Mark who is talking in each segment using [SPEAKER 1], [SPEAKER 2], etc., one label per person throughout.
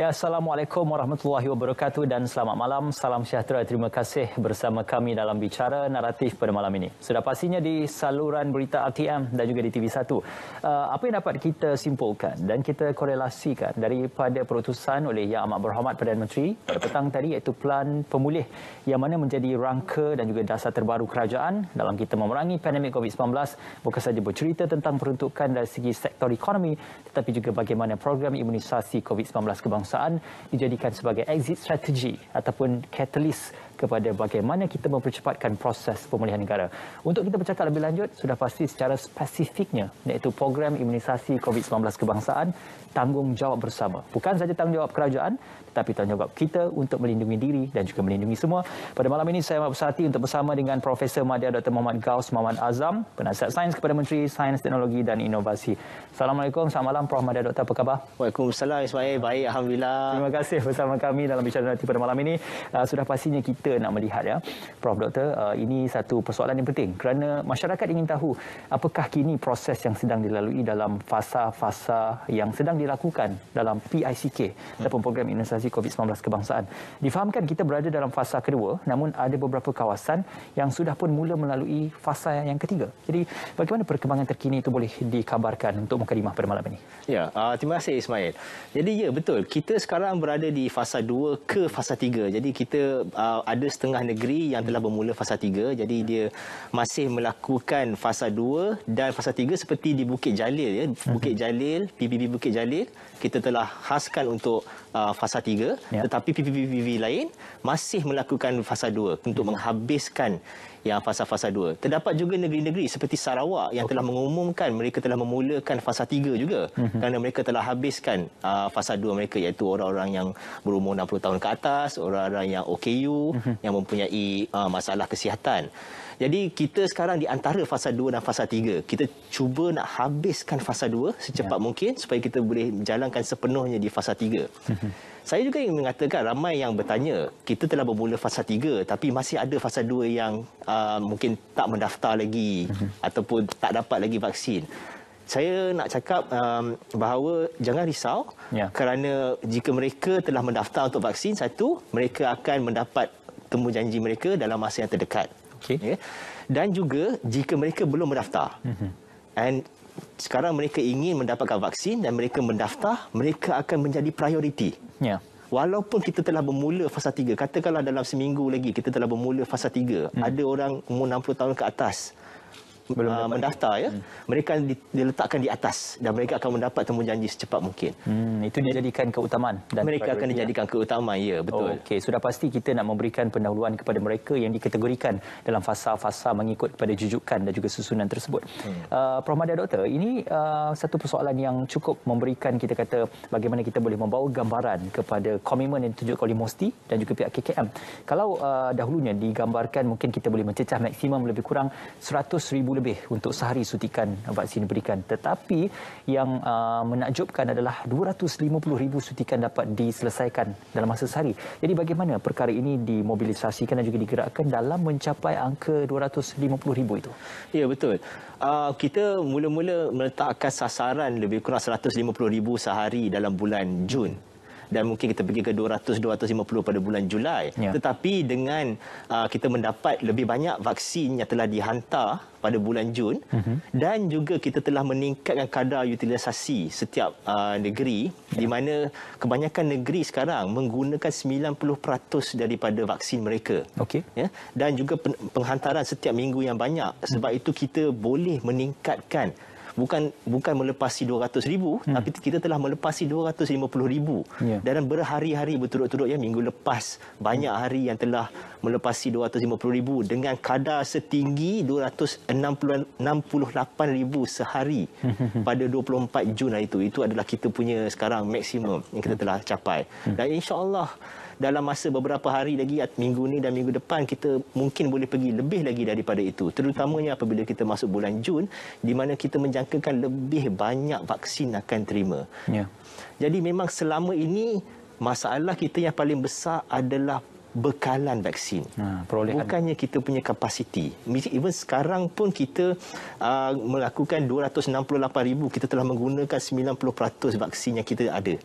[SPEAKER 1] Ya, Assalamualaikum warahmatullahi wabarakatuh dan selamat malam. Salam sejahtera. Terima kasih bersama kami dalam Bicara Naratif pada malam ini. Sudah pastinya di saluran berita RTM dan juga di TV1. Apa yang dapat kita simpulkan dan kita korelasikan daripada perutusan oleh Yang Amat Berhormat Perdana Menteri pada petang tadi, iaitu Pelan Pemulih yang mana menjadi rangka dan juga dasar terbaru kerajaan dalam kita memerangi pandemik COVID-19, bukan sahaja bercerita tentang peruntukan dari segi sektor ekonomi, tetapi juga bagaimana program imunisasi COVID-19 kebangsaan dijadikan sebagai exit strategi ataupun catalyst kepada bagaimana kita mempercepatkan proses pemulihan negara. Untuk kita bercakap lebih lanjut, sudah pasti secara spesifiknya, iaitu program imunisasi COVID-19 kebangsaan, tanggungjawab bersama. Bukan saja tanggungjawab kerajaan, tetapi tanggungjawab kita untuk melindungi diri dan juga melindungi semua. Pada malam ini saya amat berhati untuk bersama dengan Profesor Madya Dr. Muhammad Gaus Muhammad Azam, Penasihat Sains kepada Menteri Sains, Teknologi dan Inovasi. Assalamualaikum, selamat malam Prof. Madya Dr. Apa khabar?
[SPEAKER 2] Waalaikumsalam Ismail, baik Alhamdulillah.
[SPEAKER 1] Terima kasih bersama kami dalam Bicara Naratif pada malam ini. Sudah pastinya kita nak melihat, ya Prof. Dr. Ini satu persoalan yang penting kerana masyarakat ingin tahu apakah kini proses yang sedang dilalui dalam fasa-fasa yang sedang dilakukan dalam PICK ataupun program imunisasi COVID-19 kebangsaan. Difahamkan kita berada dalam fasa kedua, namun ada beberapa kawasan yang sudah pun mula melalui fasa yang ketiga. Jadi bagaimana perkembangan terkini itu boleh dikabarkan untuk mukadimah pada malam ini?
[SPEAKER 2] Ya, terima kasih Ismail. Jadi ya betul, kita sekarang berada di fasa 2 ke fasa 3. Jadi kita ada setengah negeri yang telah bermula fasa 3. Jadi dia masih melakukan fasa 2 dan fasa 3 seperti di Bukit Jalil, ya. Bukit Jalil, PBB Bukit Jalil kita telah khaskan untuk fasa 3, tetapi PBB lain masih melakukan fasa 2 untuk menghabiskan yang fasa-fasa 2. Terdapat juga negeri-negeri seperti Sarawak yang telah mengumumkan mereka telah memulakan fasa 3 juga, kerana mereka telah habiskan fasa 2 mereka, iaitu orang-orang yang berumur 60 tahun ke atas, orang-orang yang OKU, yang mempunyai masalah kesihatan. Jadi kita sekarang di antara fasa 2 dan fasa 3. Kita cuba nak habiskan fasa 2 secepat mungkin supaya kita boleh menjalankan sepenuhnya di fasa 3. Saya juga ingin mengatakan ramai yang bertanya, kita telah bermula fasa 3 tapi masih ada fasa 2 yang mungkin tak mendaftar lagi ataupun tak dapat lagi vaksin. Saya nak cakap bahawa jangan risau, kerana jika mereka telah mendaftar untuk vaksin, satu, mereka akan mendapat temu janji mereka dalam masa yang terdekat. Ya. Dan juga jika mereka belum mendaftar dan sekarang mereka ingin mendapatkan vaksin dan mereka mendaftar, mereka akan menjadi prioriti. Walaupun kita telah bermula fasa 3, katakanlah dalam seminggu lagi kita telah bermula fasa 3, ada orang umur 60 tahun ke atas belum mendaftar, ya, mereka diletakkan di atas dan mereka akan mendapat temu janji secepat mungkin.
[SPEAKER 1] Itu dijadikan keutamaan dan
[SPEAKER 2] mereka akan dijadikan keutamaan, ya, betul.
[SPEAKER 1] Okey, sudah pasti kita nak memberikan pendahuluan kepada mereka yang dikategorikan dalam fasa-fasa mengikut kepada jujukan dan juga susunan tersebut. Prof. Madya Doktor, ini satu persoalan yang cukup memberikan, kita kata, bagaimana kita boleh membawa gambaran kepada komitmen yang ditunjukkan oleh MOSTI dan juga pihak KKM. Kalau dahulunya digambarkan mungkin kita boleh mencecah maksimum lebih kurang 100,000 lebih untuk sehari suntikan vaksin diberikan, tetapi yang menakjubkan adalah 250,000 suntikan dapat diselesaikan dalam masa sehari. Jadi bagaimana perkara ini dimobilisasikan dan juga digerakkan dalam mencapai angka 250,000 itu? Ya,
[SPEAKER 2] betul. Kita mula-mula meletakkan sasaran lebih kurang 150,000 sehari dalam bulan Jun. Dan mungkin kita pergi ke 200-250 pada bulan Julai. Tetapi dengan kita mendapat lebih banyak vaksin yang telah dihantar pada bulan Jun, dan juga kita telah meningkatkan kadar utilisasi setiap negeri, di mana kebanyakan negeri sekarang menggunakan 90% daripada vaksin mereka. Ya? Dan juga penghantaran setiap minggu yang banyak. Sebab itu kita boleh meningkatkan, bukan melepasi 200,000, tapi kita telah melepasi 250,000 dalam berhari-hari berturut-turut. Ya, minggu lepas banyak hari yang telah melepasi 250,000 dengan kadar setinggi 268,000 sehari pada 24 Jun hari itu. Itu adalah kita punya sekarang maksimum yang kita telah capai. Dan insya-Allah dalam masa beberapa hari lagi, minggu ni dan minggu depan, kita mungkin boleh pergi lebih lagi daripada itu. Terutamanya apabila kita masuk bulan Jun, di mana kita menjangkakan lebih banyak vaksin akan terima. Jadi memang selama ini masalah kita yang paling besar adalah bekalan vaksin.
[SPEAKER 1] Perolehan.
[SPEAKER 2] Bukannya kita punya kapasiti. Even sekarang pun kita melakukan 268,000, kita telah menggunakan 90% vaksin yang kita ada.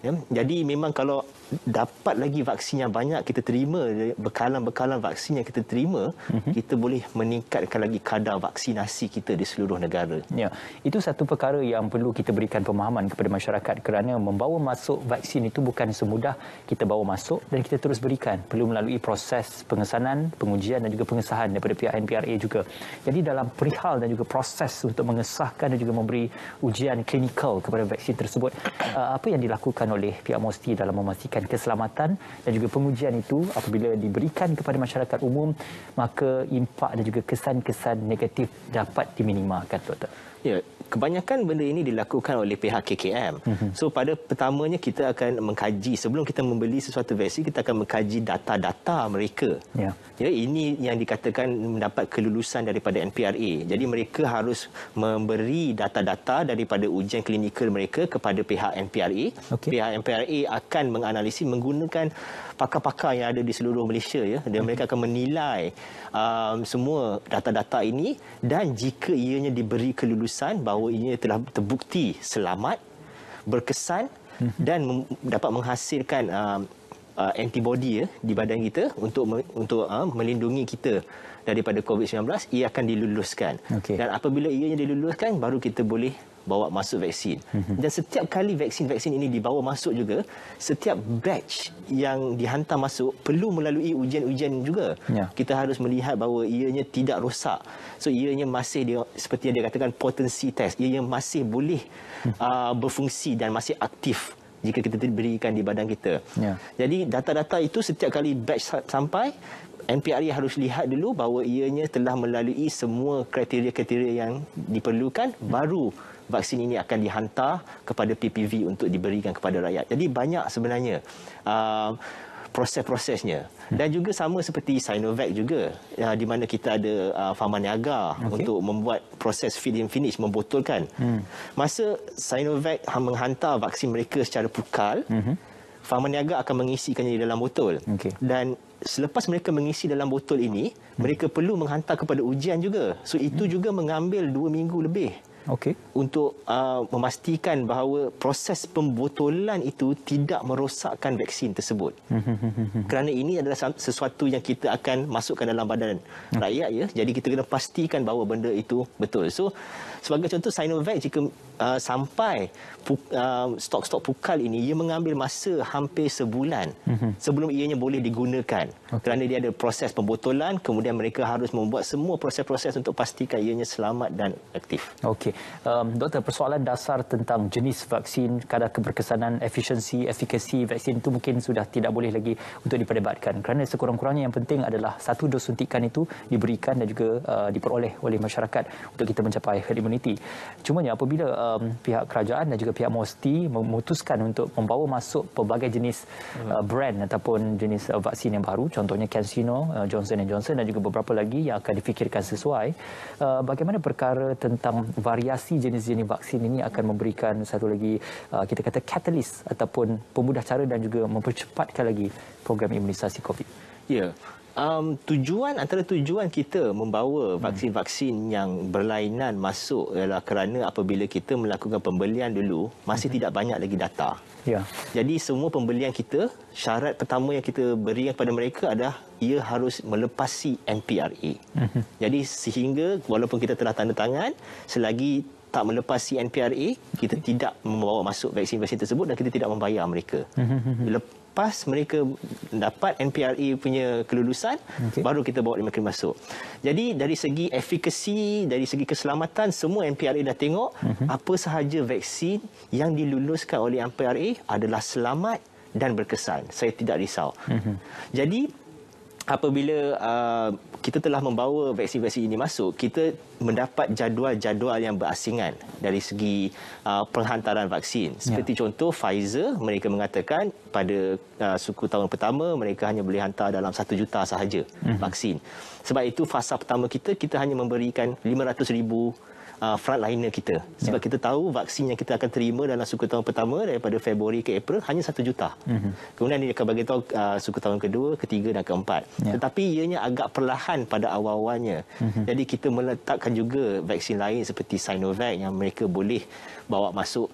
[SPEAKER 2] Ya? Jadi memang kalau dapat lagi vaksin yang banyak kita terima, bekalan-bekalan vaksin yang kita terima, kita boleh meningkatkan lagi kadar vaksinasi kita di seluruh negara.
[SPEAKER 1] Ya, itu satu perkara yang perlu kita berikan pemahaman kepada masyarakat, kerana membawa masuk vaksin itu bukan semudah kita bawa masuk dan kita terus berikan. Perlu melalui proses pengesanan, pengujian dan juga pengesahan daripada pihak NPRA juga. Jadi dalam perihal dan juga proses untuk mengesahkan dan juga memberi ujian klinikal kepada vaksin tersebut, apa yang dilakukan oleh pihak MOSTI dalam memastikan keselamatan dan juga pengujian itu apabila diberikan kepada masyarakat umum, maka impak dan juga kesan-kesan negatif dapat diminimalkan, Doktor?
[SPEAKER 2] Ya, kebanyakan benda ini dilakukan oleh pihak KKM. So pada pertamanya kita akan mengkaji, sebelum kita membeli sesuatu vaksin, kita akan mengkaji data-data mereka. Ya, ini yang dikatakan mendapat kelulusan daripada NPRA. Jadi mereka harus memberi data-data daripada ujian klinikal mereka kepada pihak NPRA. Pihak NPRA akan menganalisis menggunakan pakar-pakar yang ada di seluruh Malaysia, ya, dan mereka akan menilai semua data-data ini, dan jika ianya diberi kelulusan bahawa ianya telah terbukti selamat, berkesan dan dapat menghasilkan antibody, ya, di badan kita untuk melindungi kita daripada COVID-19, ia akan diluluskan. Dan apabila ianya diluluskan, baru kita boleh bawa masuk vaksin. Dan setiap kali vaksin-vaksin ini dibawa masuk juga, setiap batch yang dihantar masuk perlu melalui ujian-ujian juga. Kita harus melihat bahawa ianya tidak rosak. So ianya masih, seperti yang dia katakan, potensi test. Ianya masih boleh berfungsi dan masih aktif jika kita berikan di badan kita. Jadi data-data itu setiap kali batch sampai, NPRA harus lihat dulu bahawa ianya telah melalui semua kriteria-kriteria yang diperlukan, baru vaksin ini akan dihantar kepada PPV untuk diberikan kepada rakyat. Jadi banyak sebenarnya proses-prosesnya. Dan juga sama seperti Sinovac juga, di mana kita ada Pharma Niaga untuk membuat proses fill and finish, membotolkan. Masa Sinovac menghantar vaksin mereka secara pukal, Pharma Niaga akan mengisikannya di dalam botol. Dan selepas mereka mengisi dalam botol ini, mereka perlu menghantar kepada ujian juga. So itu juga mengambil 2 minggu lebih. Untuk memastikan bahawa proses pembotolan itu tidak merosakkan vaksin tersebut. Kerana ini adalah sesuatu yang kita akan masukkan dalam badan rakyat, ya. Jadi kita kena pastikan bahawa benda itu betul. So sebagai contoh, Sinovac jika sampai stok-stok pukal ini, ia mengambil masa hampir sebulan sebelum ianya boleh digunakan. Kerana dia ada proses pembotolan, kemudian mereka harus membuat semua proses-proses untuk pastikan ianya selamat dan aktif.
[SPEAKER 1] Doktor, persoalan dasar tentang jenis vaksin, kadar keberkesanan, efisiensi, efikasi vaksin itu mungkin sudah tidak boleh lagi untuk diperdebatkan, kerana sekurang-kurangnya yang penting adalah satu dos suntikan itu diberikan dan juga diperoleh oleh masyarakat untuk kita mencapai herd immunity. Cumanya apabila pihak kerajaan dan juga pihak MOSTI memutuskan untuk membawa masuk pelbagai jenis brand ataupun jenis vaksin yang baru, contohnya CanSino, Johnson & Johnson dan juga beberapa lagi yang akan difikirkan sesuai, bagaimana perkara tentang variasi jenis-jenis vaksin ini akan memberikan satu lagi kita kata catalyst ataupun pemudah cara dan juga mempercepatkan lagi program imunisasi COVID?
[SPEAKER 2] Ya, antara tujuan kita membawa vaksin-vaksin yang berlainan masuk ialah kerana apabila kita melakukan pembelian dulu, masih tidak banyak lagi data. Jadi semua pembelian kita, syarat pertama yang kita berikan kepada mereka adalah ia harus melepasi NPRA. Jadi sehingga walaupun kita telah tanda tangan, selagi tak melepasi NPRA, kita tidak membawa masuk vaksin-vaksin tersebut dan kita tidak membayar mereka. Lepas mereka dapat NPRA punya kelulusan, baru kita bawa mereka masuk. Jadi dari segi efikasi, dari segi keselamatan, semua NPRA dah tengok apa sahaja vaksin yang diluluskan oleh NPRA adalah selamat dan berkesan. Saya tidak risau. Jadi apabila kita telah membawa vaksin-vaksin ini masuk, kita mendapat jadual-jadual yang berasingan dari segi penghantaran vaksin. Seperti contoh Pfizer, mereka mengatakan pada suku tahun pertama mereka hanya boleh hantar dalam 1 juta sahaja vaksin. Sebab itu fasa pertama kita hanya memberikan 500,000 frontliner kita. Sebab kita tahu vaksin yang kita akan terima dalam suku tahun pertama daripada Februari ke April hanya 1 juta. Kemudian dia akan bagi tahu suku tahun kedua, ketiga dan keempat. Tetapi ianya agak perlahan pada awal-awalnya. Jadi kita meletakkan juga vaksin lain seperti Sinovac yang mereka boleh bawa masuk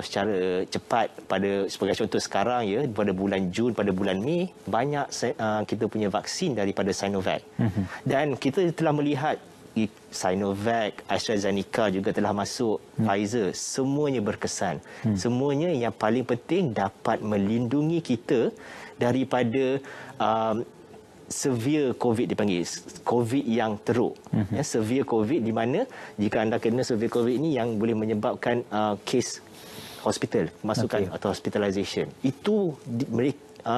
[SPEAKER 2] secara cepat. Pada sebagai contoh sekarang ya, pada bulan Jun, pada bulan Mei banyak kita punya vaksin daripada Sinovac. Dan kita telah melihat Sinovac, AstraZeneca juga telah masuk, Pfizer, semuanya berkesan. Semuanya yang paling penting dapat melindungi kita daripada severe COVID dipanggil, COVID yang teruk. Severe COVID di mana jika anda kena severe COVID ini yang boleh menyebabkan kes hospital, masukan atau hospitalization. Itu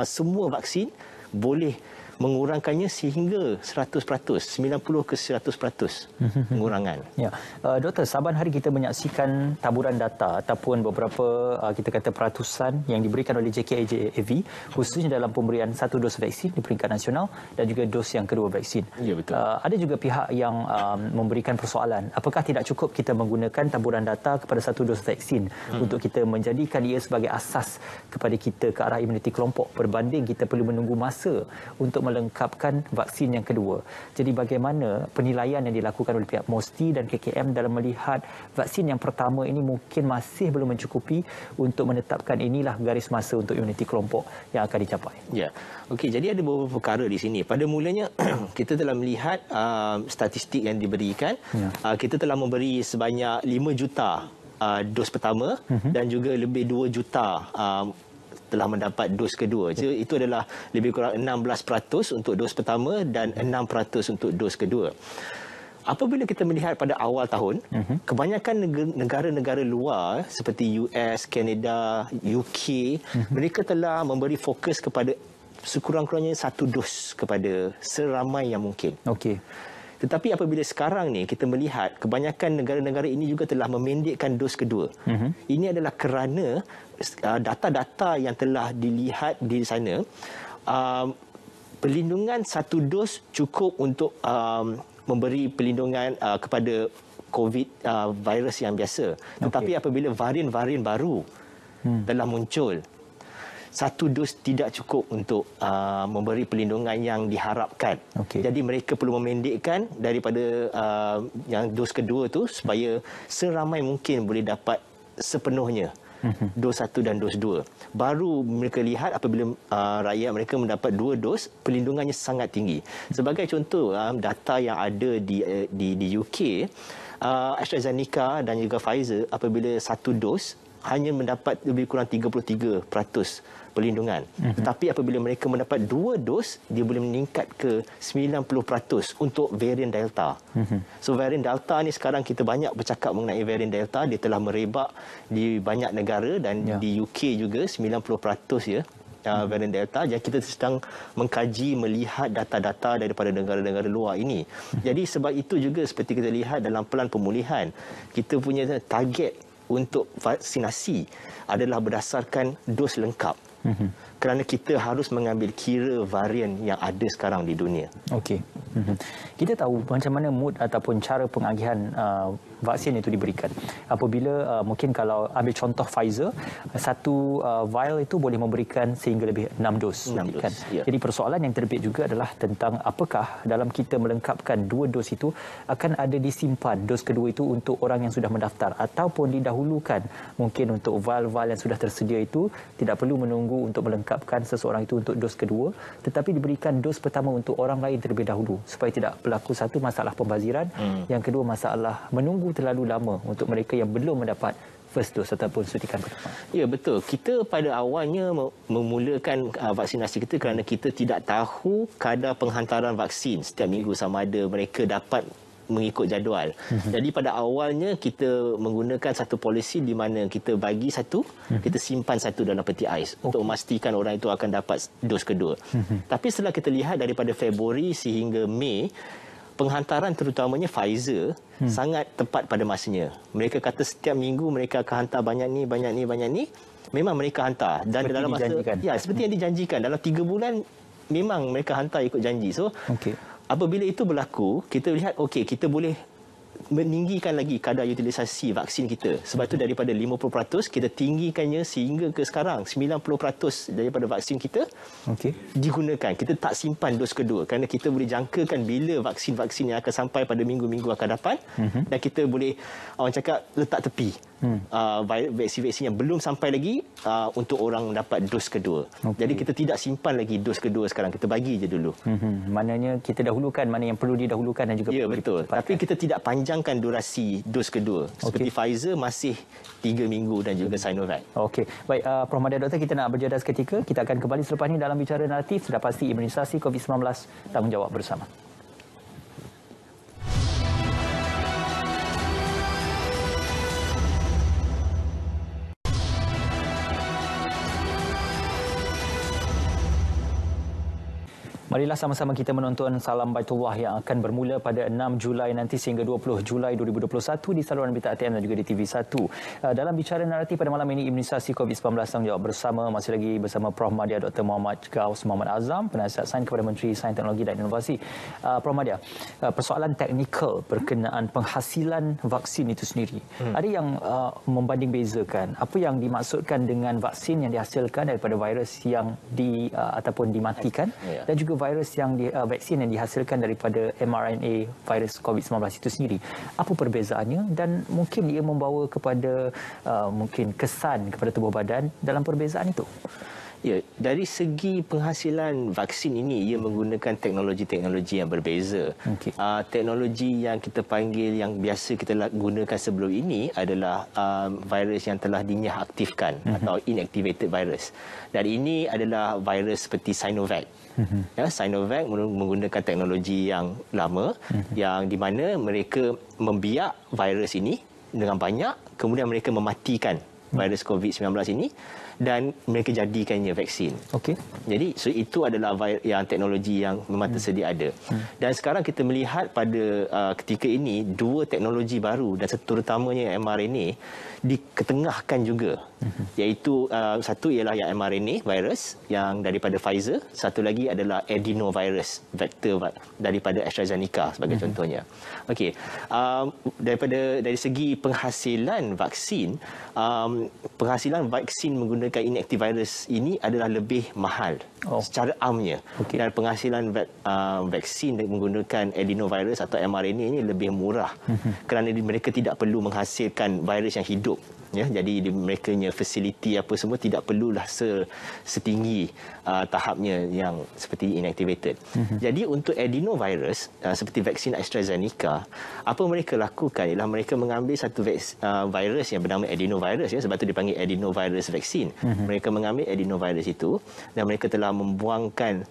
[SPEAKER 2] semua vaksin boleh mengurangkannya sehingga 100%, 90 ke 100% pengurangan.
[SPEAKER 1] Ya, Doktor, saban hari kita menyaksikan taburan data ataupun beberapa kita kata peratusan yang diberikan oleh JKAV khususnya dalam pemberian satu dos vaksin di peringkat nasional dan juga dos yang kedua vaksin.
[SPEAKER 2] Ya, betul.
[SPEAKER 1] Ada juga pihak yang memberikan persoalan, apakah tidak cukup kita menggunakan taburan data kepada satu dos vaksin untuk kita menjadikan ia sebagai asas kepada kita ke arah imuniti kelompok berbanding kita perlu menunggu masa untuk melengkapkan vaksin yang kedua. Jadi bagaimana penilaian yang dilakukan oleh pihak MOSTI dan KKM dalam melihat vaksin yang pertama ini mungkin masih belum mencukupi untuk menetapkan inilah garis masa untuk imuniti kelompok yang akan dicapai?
[SPEAKER 2] Ya, okey. Jadi ada beberapa perkara di sini. Pada mulanya kita telah melihat statistik yang diberikan. Kita telah memberi sebanyak 5 juta dos pertama dan juga lebih 2 juta telah mendapat dos kedua. Jadi itu adalah lebih kurang 16% untuk dos pertama dan 6% untuk dos kedua. Apabila kita melihat pada awal tahun, kebanyakan negara-negara luar seperti US, Kanada, UK, mereka telah memberi fokus kepada sekurang-kurangnya 1 dos kepada seramai yang mungkin.
[SPEAKER 1] Okey.
[SPEAKER 2] Tetapi apabila sekarang ni kita melihat kebanyakan negara-negara ini juga telah memendekkan dos kedua. Ini adalah kerana data-data yang telah dilihat di sana, perlindungan 1 dos cukup untuk memberi perlindungan kepada COVID virus yang biasa. Tetapi apabila varian-varian baru telah muncul, 1 dos tidak cukup untuk memberi perlindungan yang diharapkan. Jadi mereka perlu memendekkan daripada yang dos kedua tu supaya seramai mungkin boleh dapat sepenuhnya dos 1 dan dos 2. Baru mereka lihat apabila rakyat mereka mendapat 2 dos, perlindungannya sangat tinggi. Sebagai contoh, data yang ada di UK, AstraZeneca dan juga Pfizer apabila 1 dos hanya mendapat lebih kurang 33% perlindungan. Tetapi apabila mereka mendapat 2 dos, dia boleh meningkat ke 90% untuk varian Delta. So varian Delta ni sekarang kita banyak bercakap mengenai varian Delta, dia telah merebak di banyak negara dan di UK juga 90% ya. Varian Delta. Jadi kita sedang mengkaji, melihat data-data daripada negara-negara luar ini. Jadi sebab itu juga seperti kita lihat dalam pelan pemulihan, kita punya target untuk vaksinasi adalah berdasarkan dos lengkap. Kerana kita harus mengambil kira varian yang ada sekarang di dunia.
[SPEAKER 1] Okey. Kita tahu macam mana mood ataupun cara pengagihan vaksin itu diberikan. Apabila mungkin kalau ambil contoh Pfizer, satu vial itu boleh memberikan sehingga lebih 6 dos.
[SPEAKER 2] 6
[SPEAKER 1] kan?
[SPEAKER 2] dos, ya.
[SPEAKER 1] Jadi persoalan yang terbit juga adalah tentang apakah dalam kita melengkapkan 2 dos itu akan ada disimpan dos kedua itu untuk orang yang sudah mendaftar ataupun didahulukan mungkin untuk vial-vial yang sudah tersedia itu tidak perlu menunggu untuk melengkapkan seseorang itu untuk dos kedua, tetapi diberikan dos pertama untuk orang lain terlebih dahulu supaya tidak berlaku satu masalah pembaziran, yang kedua masalah menunggu terlalu lama untuk mereka yang belum mendapat first dose ataupun suntikan pertama.
[SPEAKER 2] Ya, betul. Kita pada awalnya memulakan vaksinasi kita kerana kita tidak tahu kadar penghantaran vaksin setiap minggu sama ada mereka dapat mengikut jadual. Jadi pada awalnya kita menggunakan satu polisi di mana kita bagi satu, kita simpan satu dalam peti ais untuk memastikan orang itu akan dapat dos kedua. Tapi setelah kita lihat daripada Februari sehingga Mei, penghantaran terutamanya Pfizer sangat tepat pada masanya. Mereka kata setiap minggu mereka akan hantar banyak ni, banyak ni, banyak ni. Memang mereka hantar dan
[SPEAKER 1] seperti
[SPEAKER 2] dalam masa
[SPEAKER 1] dijanjikan.
[SPEAKER 2] Ya, seperti yang dijanjikan dalam 3 bulan memang mereka hantar ikut janji. So apabila itu berlaku, kita lihat okey, kita boleh meninggikan lagi kadar utilisasi vaksin kita. Sebab itu daripada 50% kita tinggikannya sehingga ke sekarang 90% daripada vaksin kita digunakan. Kita tak simpan dos kedua kerana kita boleh jangkakan bila vaksin-vaksin yang akan sampai pada minggu-minggu akan datang dan kita boleh orang cakap letak tepi vaksin-vaksin yang belum sampai lagi untuk orang dapat dos kedua. Jadi kita tidak simpan lagi dos kedua sekarang, kita bagi je dulu.
[SPEAKER 1] Maknanya kita dahulukan mana yang perlu didahulukan dan juga
[SPEAKER 2] ya, betul. Tapi kita tidak panjangkan durasi dos kedua. Seperti Pfizer masih 3 minggu dan juga Sinovac.
[SPEAKER 1] Okey. Baik, Prof. Madya Doktor, kita nak berjeda seketika. Kita akan kembali selepas ini dalam Bicara Naratif. Sudah pasti imunisasi COVID-19, tanggungjawab bersama. Marilah sama-sama kita menonton Salam Baitullah yang akan bermula pada 6 Julai nanti sehingga 20 Julai 2021 di saluran berita ATM dan juga di TV1. Dalam Bicara Naratif pada malam ini, imunisasi COVID-19 tanggungjawab bersama, masih lagi bersama Prof. Madya Dr. Muhammad Gaus Muhammad Azam, Penasihat Sains kepada Menteri Sains Teknologi dan Inovasi. Prof. Madya, persoalan teknikal berkenaan penghasilan vaksin itu sendiri. Ada yang membanding bezakan apa yang dimaksudkan dengan vaksin yang dihasilkan daripada virus yang ataupun dimatikan dan juga virus yang vaksin yang dihasilkan daripada mRNA virus COVID-19 itu sendiri. Apa perbezaannya dan mungkin ia membawa kepada mungkin kesan kepada tubuh badan dalam perbezaan itu?
[SPEAKER 2] Ya, dari segi penghasilan vaksin ini, ia menggunakan teknologi-teknologi yang berbeza. Teknologi yang kita panggil, yang biasa kita gunakan sebelum ini adalah virus yang telah dinyah-aktifkan atau inactivated virus. Dan ini adalah virus seperti Sinovac. Sinovac menggunakan teknologi yang lama, yang di mana mereka membiak virus ini dengan banyak, kemudian mereka mematikan virus COVID-19 ini dan mereka jadikannya vaksin. Jadi itu adalah yang teknologi yang memang tersedia ada. Dan sekarang kita melihat pada ketika ini dua teknologi baru dan terutamanya mRNA diketengahkan juga. Iaitu satu ialah yang mRNA virus yang daripada Pfizer, satu lagi adalah adenovirus vektor daripada AstraZeneca sebagai contohnya. Dari segi penghasilan vaksin, penghasilan vaksin menggunakan inactive virus ini adalah lebih mahal secara amnya. Dan penghasilan vaksin menggunakan adenovirus atau mRNA ini lebih murah kerana mereka tidak perlu menghasilkan virus yang hidup. Jadi mereka punya fasiliti apa semua tidak perlulah setinggi tahapnya yang seperti inactivated. Jadi untuk adenovirus seperti vaksin AstraZeneca, apa mereka lakukan ialah mereka mengambil satu virus yang bernama adenovirus, sebab itu dipanggil adenovirus vaksin. Mereka mengambil adenovirus itu dan mereka telah membuangkan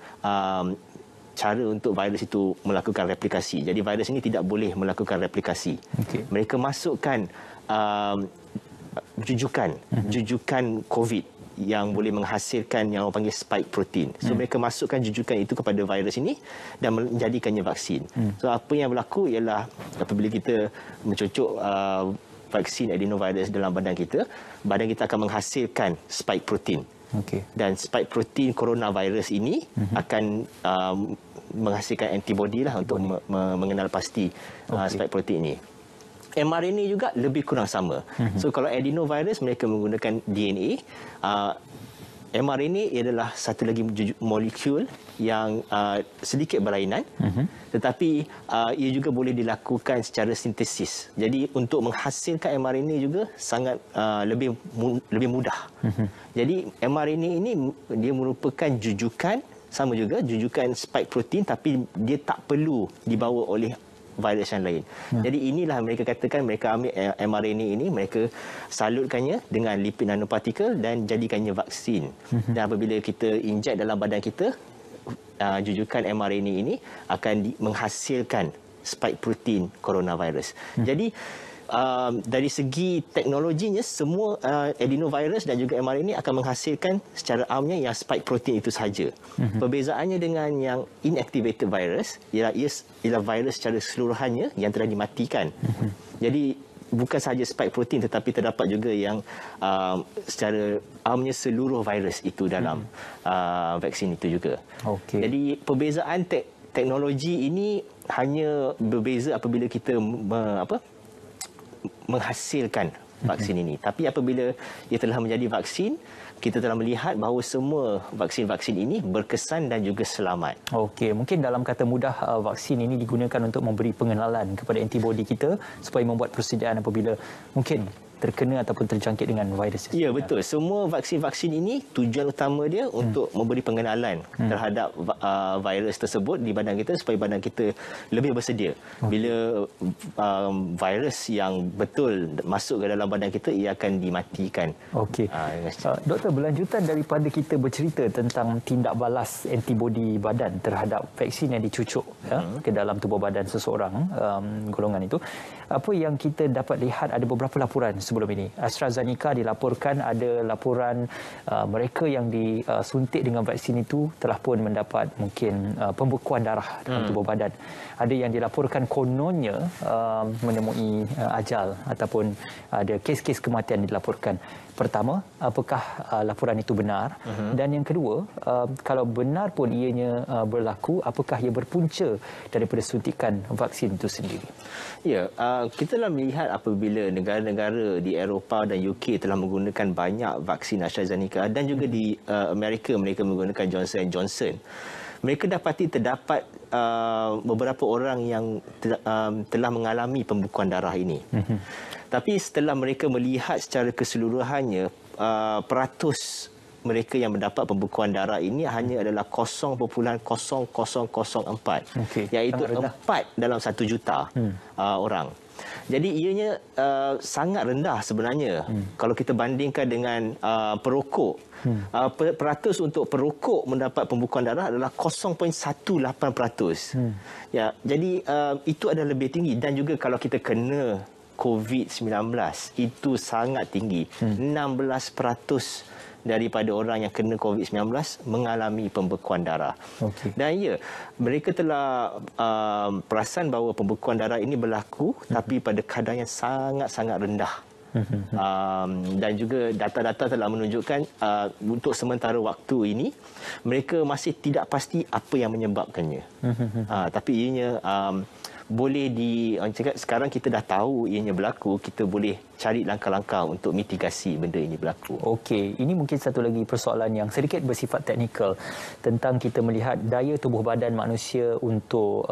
[SPEAKER 2] cara untuk virus itu melakukan replikasi. Jadi virus ini tidak boleh melakukan replikasi. Mereka masukkan jujukan COVID yang boleh menghasilkan yang orang panggil spike protein. So mereka masukkan jujukan itu kepada virus ini dan menjadikannya vaksin. So apa yang berlaku ialah apabila kita mencocok vaksin adenovirus dalam badan kita akan menghasilkan spike protein. Dan spike protein coronavirus ini akan menghasilkan antibody lah untuk mengenal pasti spike protein ini. mRNA juga lebih kurang sama. So kalau adenovirus mereka menggunakan DNA, mRNA adalah satu lagi molekul yang sedikit berlainan, tetapi ia juga boleh dilakukan secara sintesis. Jadi untuk menghasilkan mRNA juga sangat lebih mudah. Jadi mRNA ini dia merupakan jujukan, sama juga jujukan spike protein, tapi dia tak perlu dibawa oleh virus yang lain. Jadi inilah mereka katakan mereka ambil mRNA ini, mereka salutkannya dengan lipid nanopartikel dan jadikannya vaksin. Dan apabila kita injek dalam badan kita, jujukan mRNA ini akan menghasilkan spike protein coronavirus. Jadi dari segi teknologinya, semua adenovirus dan juga mRNA akan menghasilkan secara amnya yang spike protein itu sahaja. Perbezaannya dengan yang inactivated virus ialah virus secara keseluruhannya yang telah dimatikan. Jadi bukan sahaja spike protein tetapi terdapat juga yang secara amnya seluruh virus itu dalam vaksin itu juga. Jadi perbezaan teknologi ini hanya berbeza apabila kita menghasilkan vaksin ini. Tapi apabila ia telah menjadi vaksin, kita telah melihat bahawa semua vaksin-vaksin ini berkesan dan juga selamat.
[SPEAKER 1] Okey, mungkin dalam kata mudah, vaksin ini digunakan untuk memberi pengenalan kepada antibodi kita supaya membuat persediaan apabila mungkin terkena ataupun terjangkit dengan virus.
[SPEAKER 2] Ya, betul. Semua vaksin-vaksin ini tujuan utama dia untuk memberi pengenalan terhadap virus tersebut di badan kita supaya badan kita lebih bersedia. Bila virus yang betul masuk ke dalam badan kita, ia akan dimatikan.
[SPEAKER 1] Okey. Doktor, berlanjutan daripada kita bercerita tentang tindak balas antibodi badan terhadap vaksin yang dicucuk ke dalam tubuh badan seseorang, golongan itu, apa yang kita dapat lihat, ada beberapa laporan sebelum ini. AstraZeneca dilaporkan ada laporan mereka yang disuntik dengan vaksin itu telah pun mendapat mungkin pembekuan darah dalam tubuh badan. Ada yang dilaporkan kononnya menemui ajal ataupun ada kes-kes kematian dilaporkan. Pertama, apakah laporan itu benar? Dan yang kedua, kalau benar pun ianya berlaku, apakah ia berpunca daripada suntikan vaksin itu sendiri?
[SPEAKER 2] Ya, kita telah melihat apabila negara-negara di Eropah dan UK telah menggunakan banyak vaksin AstraZeneca dan juga di Amerika mereka menggunakan Johnson & Johnson. Mereka dapati terdapat beberapa orang yang telah mengalami pembekuan darah ini. Tapi setelah mereka melihat secara keseluruhannya, peratus mereka yang mendapat pembekuan darah ini hanya adalah 0.0004, iaitu 4 dalam 1 juta orang. Jadi ianya sangat rendah sebenarnya kalau kita bandingkan dengan perokok. Peratus untuk perokok mendapat pembekuan darah adalah 0.18%. Ya, jadi itu adalah lebih tinggi. Dan juga kalau kita kena COVID-19, itu sangat tinggi. 16% daripada orang yang kena COVID-19 mengalami pembekuan darah. Dan ya, mereka telah perasan bahawa pembekuan darah ini berlaku tapi pada kadar yang sangat-sangat rendah. Dan juga data-data telah menunjukkan untuk sementara waktu ini mereka masih tidak pasti apa yang menyebabkannya. Tapi ianya boleh sekarang kita dah tahu ianya berlaku, kita boleh cari langkah-langkah untuk mitigasi benda ini berlaku.
[SPEAKER 1] Okey, ini mungkin satu lagi persoalan yang sedikit bersifat teknikal tentang kita melihat daya tubuh badan manusia untuk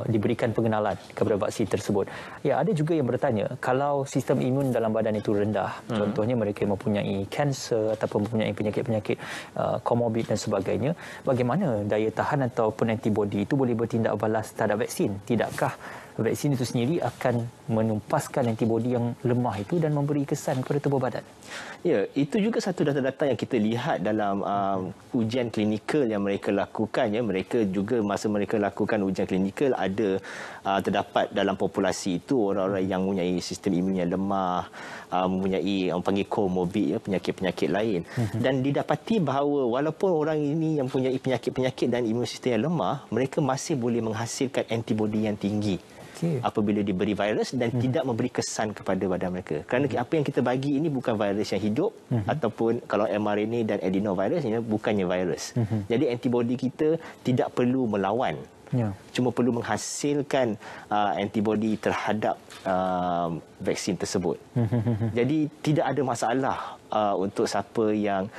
[SPEAKER 1] diberikan pengenalan kepada vaksin tersebut. Ya, ada juga yang bertanya, kalau sistem imun dalam badan itu rendah, contohnya mereka yang mempunyai kanser ataupun mempunyai penyakit-penyakit komorbid dan sebagainya, bagaimana daya tahan ataupun antibodi itu boleh bertindak balas terhadap vaksin? Tidakkah vaksin itu sendiri akan menumpaskan antibodi yang lemah itu dan memberi kesan kepada tubuh badan?
[SPEAKER 2] Ya, itu juga satu data-data yang kita lihat dalam ujian klinikal yang mereka lakukan. Ya, mereka juga masa mereka lakukan ujian klinikal ada terdapat dalam populasi itu orang-orang yang mempunyai sistem imun yang lemah, mempunyai orang panggil komorbid, ya, penyakit-penyakit lain. Dan didapati bahawa walaupun orang ini yang mempunyai penyakit-penyakit dan imun sistem yang lemah, mereka masih boleh menghasilkan antibodi yang tinggi apabila diberi virus dan tidak memberi kesan kepada badan mereka. Kerana apa yang kita bagi ini bukan virus yang hidup ataupun kalau mRNA dan adenovirus ini bukannya virus. Jadi antibodi kita tidak perlu melawan. Cuma perlu menghasilkan antibodi terhadap vaksin tersebut. Jadi tidak ada masalah untuk siapa yang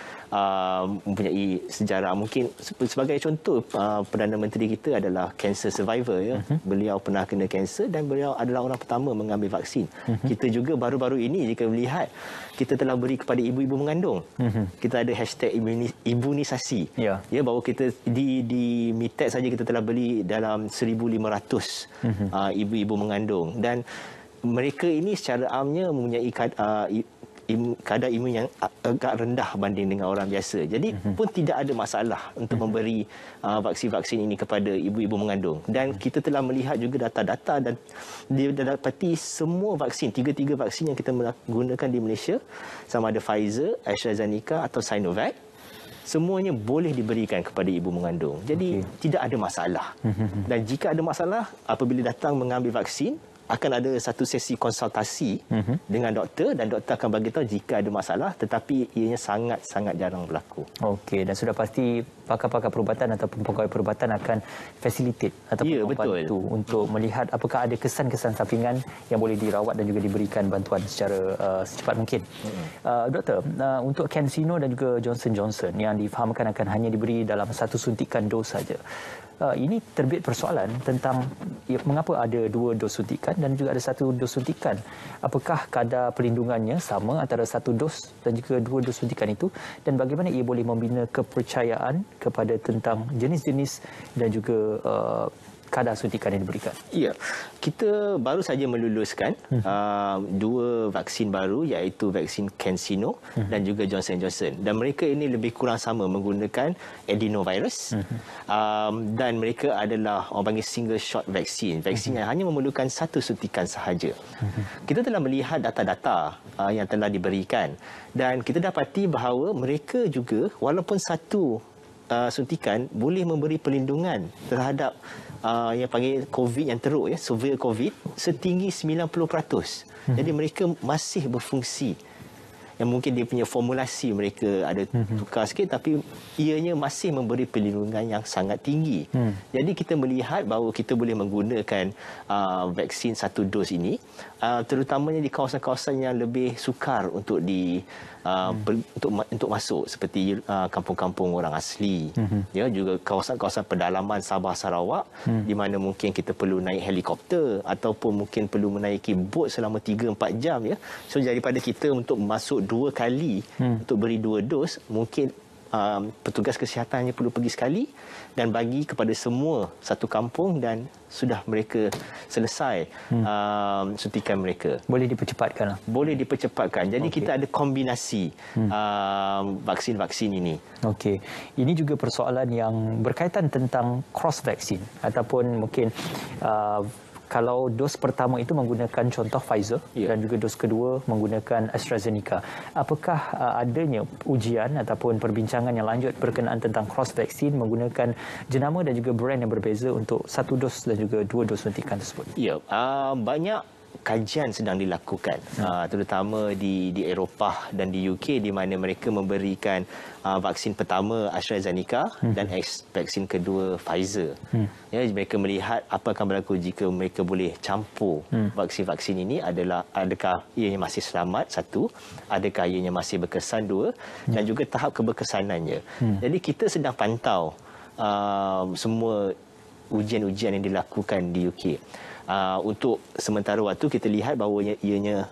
[SPEAKER 2] mempunyai sejarah. Mungkin sebagai contoh, Perdana Menteri kita adalah cancer survivor. Ya. Beliau pernah kena kanser dan beliau adalah orang pertama mengambil vaksin. Kita juga baru-baru ini jika melihat, kita telah beri kepada ibu-ibu mengandung. Kita ada hashtag imunisasi. Ya, bahawa kita di MITEC saja kita telah beli dalam 1,500 ibu-ibu mengandung. Dan mereka ini secara amnya mempunyai kadar imun yang agak rendah banding dengan orang biasa. Jadi pun tidak ada masalah untuk memberi vaksin-vaksin ini kepada ibu-ibu mengandung. Dan kita telah melihat juga data-data dan didapati semua vaksin, tiga-tiga vaksin yang kita gunakan di Malaysia, sama ada Pfizer, AstraZeneca atau Sinovac, semuanya boleh diberikan kepada ibu mengandung. Jadi tidak ada masalah. Dan jika ada masalah, apabila datang mengambil vaksin, akan ada satu sesi konsultasi dengan doktor dan doktor akan bagi tahu jika ada masalah, tetapi ianya sangat-sangat jarang berlaku.
[SPEAKER 1] Okey, dan sudah pasti pakar-pakar perubatan ataupun pegawai perubatan akan facilitate ataupun membantu untuk melihat apakah ada kesan-kesan sampingan yang boleh dirawat dan juga diberikan bantuan secara secepat mungkin. Doktor, untuk CanSino dan juga Johnson & Johnson yang difahamkan akan hanya diberi dalam satu suntikan dos saja. Ini terbit persoalan tentang mengapa ada 2 dos suntikan dan juga ada 1 dos suntikan. Apakah kadar perlindungannya sama antara 1 dos dan juga 2 dos suntikan itu, dan bagaimana ia boleh membina kepercayaan kepada tentang jenis-jenis dan juga kadar suntikan yang diberikan?
[SPEAKER 2] Ya, kita baru saja meluluskan 2 vaksin baru, iaitu vaksin CanSino dan juga Johnson & Johnson. Dan mereka ini lebih kurang sama menggunakan adenovirus. Dan mereka adalah orang panggil single shot vaksin. Vaksin yang hanya memerlukan 1 suntikan sahaja. Kita telah melihat data-data yang telah diberikan. Dan kita dapati bahawa mereka juga, walaupun 1 suntikan, boleh memberi perlindungan terhadap yang panggil COVID yang teruk, severe COVID, setinggi 90%. Jadi mereka masih berfungsi. Yang mungkin dia punya formulasi mereka ada tukar sikit, tapi ianya masih memberi perlindungan yang sangat tinggi. Jadi kita melihat bahawa kita boleh menggunakan vaksin 1 dos ini, terutamanya di kawasan-kawasan yang lebih sukar untuk untuk masuk, seperti kampung-kampung orang asli, ya, juga kawasan-kawasan pedalaman Sabah Sarawak, di mana mungkin kita perlu naik helikopter ataupun mungkin perlu menaiki bot selama 3-4 jam, ya. So daripada kita untuk masuk 2 kali untuk beri 2 dos, mungkin petugas kesihatan hanya perlu pergi sekali dan bagi kepada semua satu kampung, dan sudah mereka selesai suntikan mereka.
[SPEAKER 1] Boleh dipercepatkan?
[SPEAKER 2] Boleh dipercepatkan. Jadi kita ada kombinasi vaksin-vaksin ini.
[SPEAKER 1] Okey. Ini juga persoalan yang berkaitan tentang cross vaksin ataupun mungkin kalau dos pertama itu menggunakan contoh Pfizer dan juga dos kedua menggunakan AstraZeneca. Apakah adanya ujian ataupun perbincangan yang lanjut berkenaan tentang cross vaksin menggunakan jenama dan juga brand yang berbeza untuk 1 dos dan juga 2 dos suntikan tersebut?
[SPEAKER 2] Ya, banyak kajian sedang dilakukan, terutama di Eropah dan di UK, di mana mereka memberikan vaksin pertama AstraZeneca dan vaksin kedua Pfizer. Ya, mereka melihat apa akan berlaku jika mereka boleh campur vaksin-vaksin ini, adakah ianya masih selamat 1, adakah ianya masih berkesan 2, dan juga tahap keberkesanannya. Jadi kita sedang pantau semua ujian-ujian yang dilakukan di UK. Untuk sementara waktu kita lihat bahawa ianya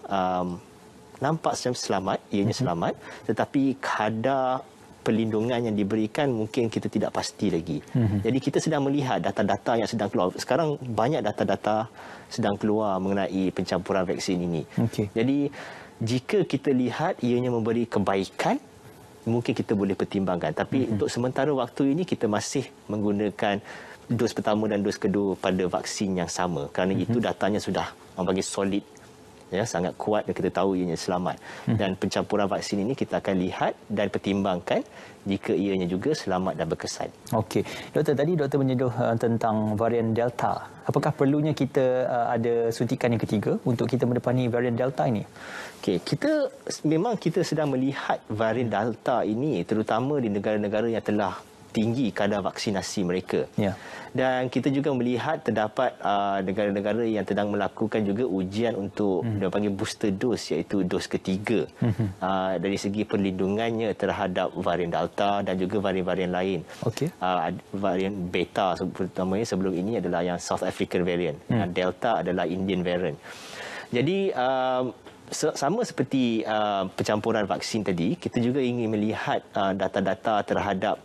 [SPEAKER 2] nampak selamat, selamat, tetapi kadar perlindungan yang diberikan mungkin kita tidak pasti lagi. Jadi kita sedang melihat data-data yang sedang keluar. Sekarang banyak data-data sedang keluar mengenai pencampuran vaksin ini. Jadi jika kita lihat ianya memberi kebaikan, mungkin kita boleh pertimbangkan. Tapi untuk sementara waktu ini kita masih menggunakan dos pertama dan dos kedua pada vaksin yang sama, kerana itu datanya sudah bagi solid, ya, sangat kuat, dan kita tahu ianya selamat. Dan pencampuran vaksin ini kita akan lihat dan pertimbangkan jika ianya juga selamat dan berkesan.
[SPEAKER 1] Okey, doktor, tadi doktor menyentuh tentang varian Delta. Apakah perlunya kita ada suntikan yang ketiga untuk kita mendepani varian Delta ini?
[SPEAKER 2] Okey, memang kita sedang melihat varian Delta ini terutama di negara-negara yang telah tinggi kadar vaksinasi mereka. Dan kita juga melihat terdapat negara-negara yang sedang melakukan juga ujian untuk dia panggil booster dose, iaitu dos ketiga. Dari segi perlindungannya terhadap varian Delta dan juga varian-varian lain. Varian Beta terutamanya sebelum ini adalah yang South African variant. Delta adalah Indian variant. Jadi sama seperti pencampuran vaksin tadi, kita juga ingin melihat data-data terhadap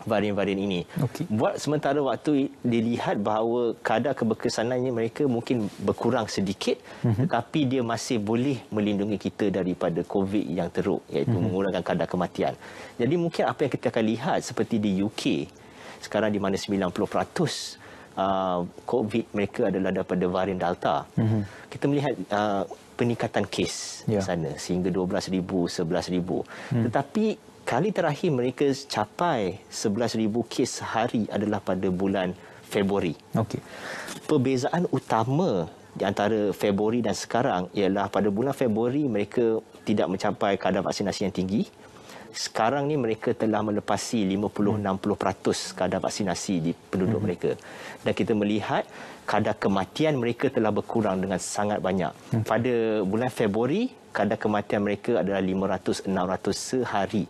[SPEAKER 2] varian-varian ini. Buat sementara waktu dilihat bahawa kadar keberkesanannya mereka mungkin berkurang sedikit, tetapi dia masih boleh melindungi kita daripada COVID yang teruk, iaitu mengurangkan kadar kematian. Jadi mungkin apa yang kita akan lihat seperti di UK sekarang, di mana 90% COVID mereka adalah daripada varian Delta. Kita melihat peningkatan kes di sana sehingga 12,000, 11,000. Tetapi kali terakhir mereka capai 11,000 kes sehari adalah pada bulan Februari. Perbezaan utama di antara Februari dan sekarang ialah pada bulan Februari mereka tidak mencapai kadar vaksinasi yang tinggi, sekarang ni mereka telah melepasi 50-60% kadar vaksinasi di penduduk mereka. Dan kita melihat kadar kematian mereka telah berkurang dengan sangat banyak. Pada bulan Februari, kadar kematian mereka adalah 500-600 sehari.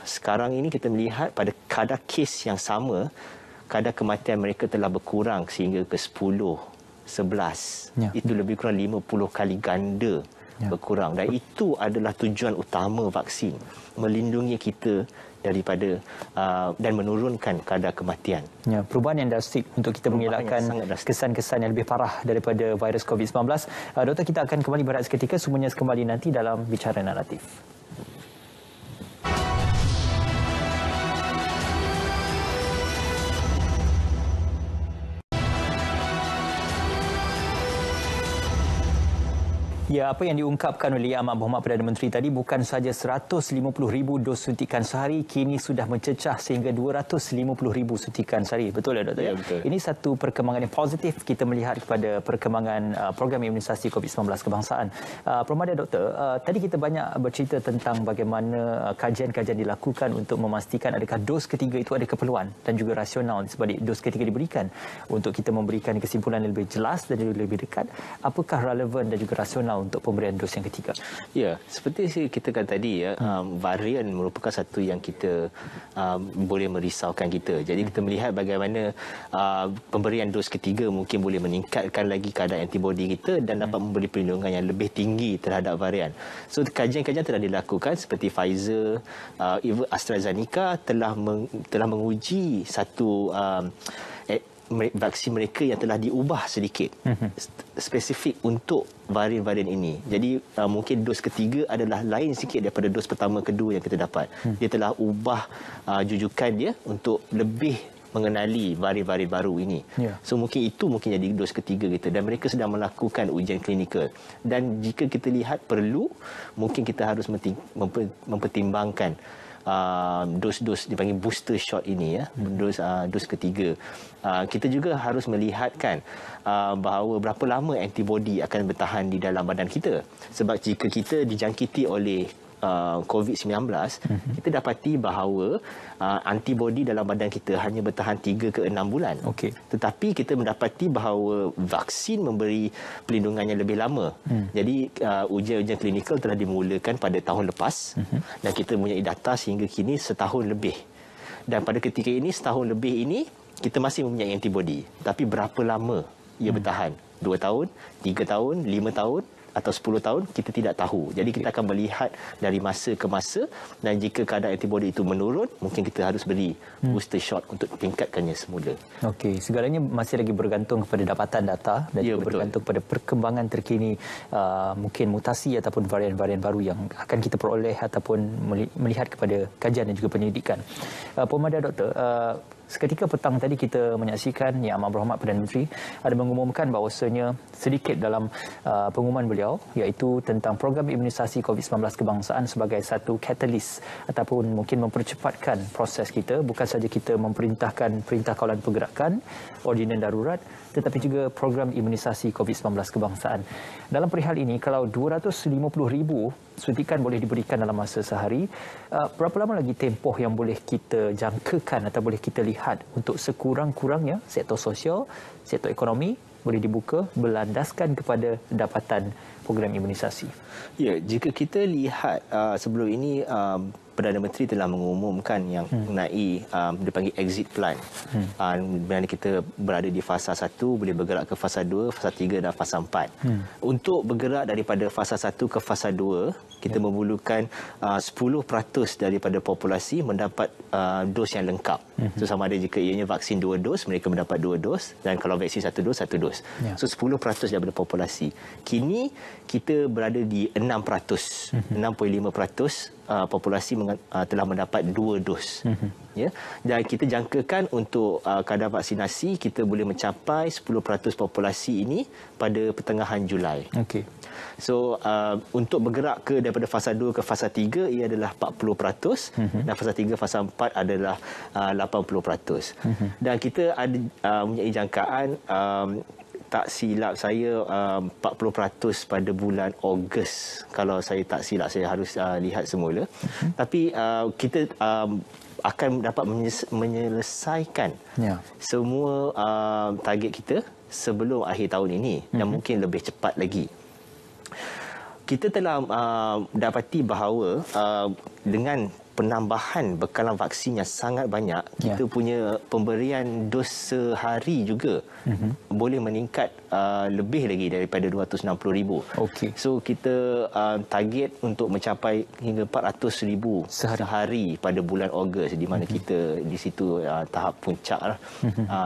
[SPEAKER 2] Sekarang ini kita melihat pada kadar kes yang sama, kadar kematian mereka telah berkurang sehingga ke 10, 11. Itu lebih kurang 50 kali ganda berkurang. Dan itu adalah tujuan utama vaksin, melindungi kita daripada dan menurunkan kadar kematian.
[SPEAKER 1] Perubahan yang drastik untuk kita mengelakkan kesan-kesan yang lebih parah daripada virus COVID-19. Doktor, kita akan kembali berehat seketika, semuanya kembali nanti dalam Bicara Naratif. Ya, apa yang diungkapkan oleh Yang Amat Berhormat Perdana Menteri tadi bukan sahaja 150,000 dos suntikan sehari, kini sudah mencecah sehingga 250,000 suntikan sehari. Betul ya, Doktor?
[SPEAKER 2] Ya, betul.
[SPEAKER 1] Ini satu perkembangan yang positif kita melihat kepada perkembangan program imunisasi COVID-19 kebangsaan. Permada Doktor, tadi kita banyak bercerita tentang bagaimana kajian-kajian dilakukan untuk memastikan adakah dos ketiga itu ada keperluan dan juga rasional di sebalik dos ketiga diberikan. Untuk kita memberikan kesimpulan yang lebih jelas dan juga lebih dekat, apakah relevan dan juga rasional untuk pemberian dos yang ketiga?
[SPEAKER 2] Ya, seperti kita kata tadi ya, varian merupakan satu yang kita boleh merisaukan kita. Jadi kita melihat bagaimana pemberian dos ketiga mungkin boleh meningkatkan lagi kadar antibodi kita dan dapat memberi perlindungan yang lebih tinggi terhadap varian. So kajian-kajian telah dilakukan seperti Pfizer, AstraZeneca telah menguji satu vaksin mereka yang telah diubah sedikit spesifik untuk varian-varian ini. Jadi mungkin dos ketiga adalah lain sikit daripada dos pertama kedua yang kita dapat. Dia telah ubah jujukan dia untuk lebih mengenali varian-varian baru ini. So mungkin jadi dos ketiga kita, dan mereka sedang melakukan ujian klinikal. Dan jika kita lihat perlu, mungkin kita harus mempertimbangkan dos-dos dipanggil booster shot ini ya, dos ketiga. Kita juga harus melihatkan bahawa berapa lama antibodi akan bertahan di dalam badan kita. Sebab jika kita dijangkiti oleh COVID-19, kita dapati bahawa antibodi dalam badan kita hanya bertahan 3 ke 6 bulan. Tetapi kita mendapati bahawa vaksin memberi perlindungan yang lebih lama. Jadi ujian-ujian klinikal telah dimulakan pada tahun lepas dan kita mempunyai data sehingga kini setahun lebih. Dan pada ketika ini, setahun lebih ini, kita masih mempunyai antibodi. Tapi berapa lama ia bertahan? 2 tahun, 3 tahun, 5 tahun atau 10 tahun, kita tidak tahu. Jadi kita akan melihat dari masa ke masa, dan jika kadar antibodi itu menurun, mungkin kita harus beri booster shot untuk tingkatkannya semula.
[SPEAKER 1] Okey, segalanya masih lagi bergantung kepada dapatan data dan juga bergantung pada perkembangan terkini, mungkin mutasi ataupun varian-varian baru yang akan kita peroleh ataupun melihat kepada kajian dan juga penyelidikan. Pemuda Doktor, seketika petang tadi kita menyaksikan Yang Amat Berhormat Perdana Menteri ada mengumumkan bahawasanya sedikit dalam pengumuman beliau, iaitu tentang program imunisasi COVID-19 kebangsaan sebagai satu katalis ataupun mungkin mempercepatkan proses kita. Bukan saja kita memerintahkan Perintah Kawalan Pergerakan, Ordinan Darurat, tetapi juga program imunisasi COVID-19 kebangsaan. Dalam perihal ini, kalau 250,000 suntikan boleh diberikan dalam masa sehari, berapa lama lagi tempoh yang boleh kita jangkakan atau boleh kita lihat untuk sekurang-kurangnya sektor sosial, sektor ekonomi boleh dibuka berlandaskan kepada dapatan program imunisasi?
[SPEAKER 2] Ya, jika kita lihat sebelum ini Perdana Menteri telah mengumumkan yang mengenai dipanggil exit plan. Di mana kita berada di fasa 1, boleh bergerak ke fasa 2, fasa 3 dan fasa 4. Untuk bergerak daripada fasa 1 ke fasa 2, kita memerlukan 10% daripada populasi mendapat dos yang lengkap. So sama ada jika ianya vaksin 2 dos, mereka mendapat 2 dos, dan kalau vaksin 1 dos, 1 dos. So 10% daripada populasi. Kini kita berada di 6%, 6.5% populasi telah mendapat 2 dos. Ya, dan kita jangkakan untuk kadar vaksinasi kita boleh mencapai 10% populasi ini pada pertengahan Julai. So untuk bergerak daripada fasa 2 ke fasa 3, ia adalah 40%, dan fasa 3 fasa 4 adalah 80%. Dan kita ada mempunyai jangkaan tak silap saya 40% pada bulan Ogos. Kalau saya tak silap, saya harus lihat semula. Tapi kita akan dapat menyelesaikan semua target kita sebelum akhir tahun ini dan mungkin lebih cepat lagi. Kita telah dapati bahawa dengan penambahan bekalan vaksin yang sangat banyak, kita punya pemberian dos sehari juga boleh meningkat lebih lagi daripada 260,000. So kita target untuk mencapai hingga 400,000 sehari pada bulan Ogos, di mana kita di situ tahap puncak lah,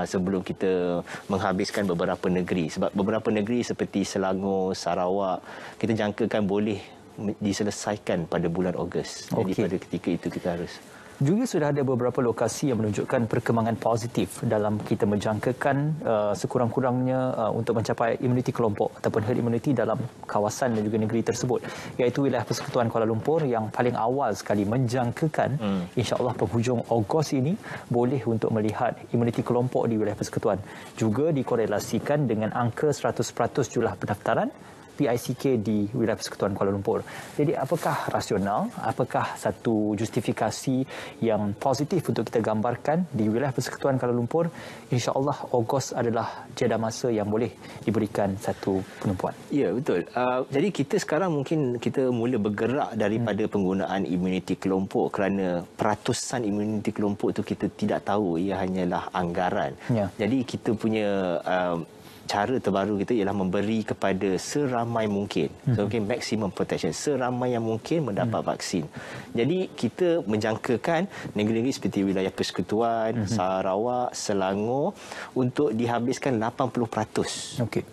[SPEAKER 2] sebelum kita menghabiskan beberapa negeri. Sebab beberapa negeri seperti Selangor, Sarawak, kita jangkakan boleh diselesaikan pada bulan Ogos. Jadi pada ketika itu kita harus.
[SPEAKER 1] Juga sudah ada beberapa lokasi yang menunjukkan perkembangan positif dalam kita menjangkakan sekurang-kurangnya untuk mencapai imuniti kelompok ataupun herd immunity dalam kawasan dan juga negeri tersebut, iaitu wilayah Persekutuan Kuala Lumpur yang paling awal sekali menjangkakan insya-Allah penghujung Ogos ini boleh untuk melihat imuniti kelompok di wilayah Persekutuan. Juga dikorelasikan dengan angka 100% jumlah pendaftaran PICK di wilayah Persekutuan Kuala Lumpur. Jadi apakah rasional, apakah satu justifikasi yang positif untuk kita gambarkan di wilayah Persekutuan Kuala Lumpur, insya-Allah Ogos adalah jeda masa yang boleh diberikan satu penumpuan.
[SPEAKER 2] Ya, betul. Jadi kita sekarang mungkin kita mula bergerak daripada penggunaan imuniti kelompok, kerana peratusan imuniti kelompok itu kita tidak tahu, ia hanyalah anggaran. Jadi kita punya cara terbaru kita ialah memberi kepada seramai mungkin. So, maximum protection. Seramai yang mungkin mendapat vaksin. Jadi kita menjangkakan negeri-negeri seperti wilayah Persekutuan, Sarawak, Selangor untuk dihabiskan 80%